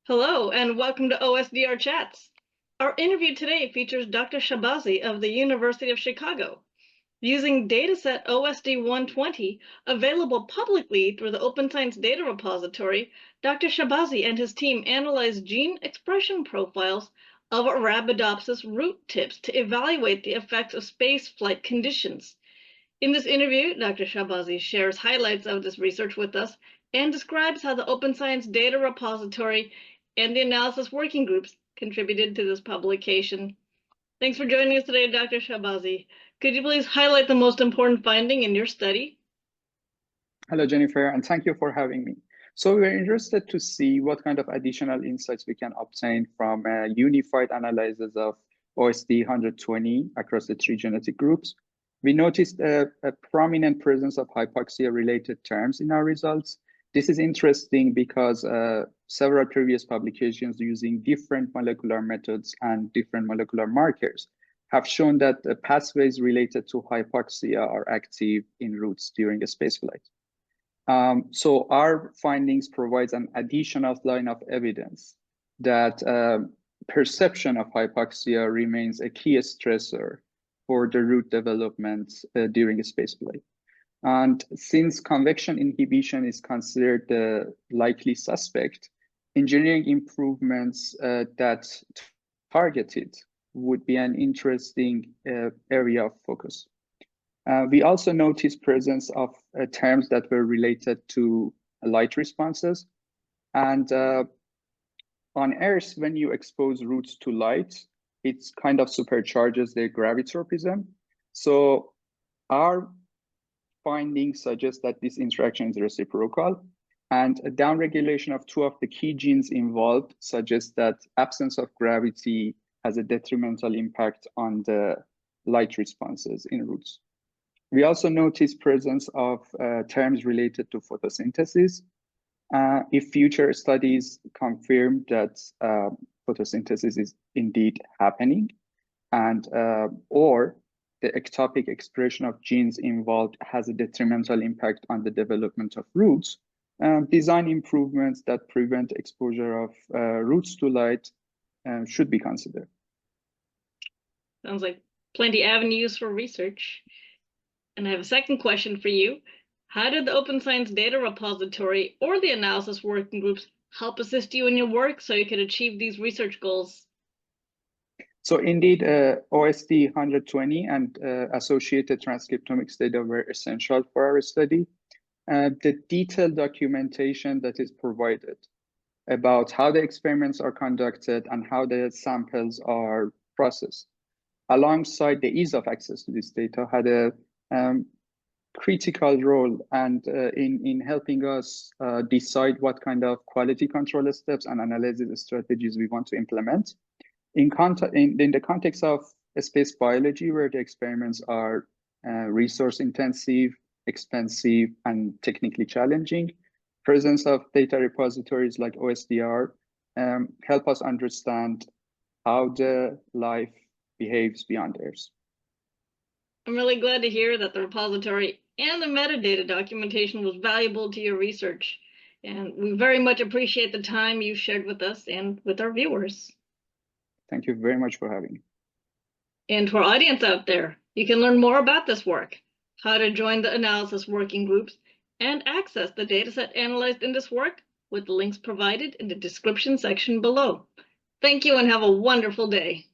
Hello, and welcome to OSDR Chats. Our interview today features Dr. Shahbazi of the University of Chicago. Using Dataset OSD120, available publicly through the Open Science Data Repository, Dr. Shahbazi and his team analyzed gene expression profiles of Arabidopsis root tips to evaluate the effects of spaceflight conditions. In this interview, Dr. Shahbazi shares highlights of this research with us and describes how the Open Science Data Repository and the analysis working groups contributed to this publication. Thanks for joining us today, Dr. Shahbazi. Could you please highlight the most important finding in your study? Hello, Jennifer, and thank you for having me. So we're interested to see what kind of additional insights we can obtain from a unified analysis of OSD 120 across the three genetic groups. We noticed a prominent presence of hypoxia-related terms in our results. This is interesting because several previous publications using different molecular methods and different molecular markers have shown that the pathways related to hypoxia are active in roots during a spaceflight. So our findings provides an additional line of evidence that perception of hypoxia remains a key stressor for the root development during a spaceflight. And since convection inhibition is considered the likely suspect, engineering improvements that targeted would be an interesting area of focus. We also noticed presence of terms that were related to light responses. And on Earth, when you expose roots to light, it kind of supercharges their gravitropism. So our findings suggest that this interaction is reciprocal, and a downregulation of two of the key genes involved suggests that absence of gravity has a detrimental impact on the light responses in roots. We also notice presence of terms related to photosynthesis. If future studies confirm that photosynthesis is indeed happening, and or the ectopic expression of genes involved has a detrimental impact on the development of roots, design improvements that prevent exposure of roots to light should be considered. Sounds like plenty of avenues for research. And I have a second question for you. How did the Open Science Data Repository or the analysis working groups help assist you in your work so you could achieve these research goals? So indeed, OSD 120 and associated transcriptomics data were essential for our study. The detailed documentation that is provided about how the experiments are conducted and how the samples are processed, alongside the ease of access to this data, had a critical role and in helping us decide what kind of quality control steps and analysis strategies we want to implement. In the context of space biology, where the experiments are resource intensive, expensive, and technically challenging, presence of data repositories like OSDR help us understand how the life behaves beyond Earth. I'm really glad to hear that the repository and the metadata documentation was valuable to your research. And we very much appreciate the time you shared with us and with our viewers. Thank you very much for having me. And to our audience out there, you can learn more about this work, how to join the analysis working groups, and access the dataset analyzed in this work with the links provided in the description section below. Thank you and have a wonderful day.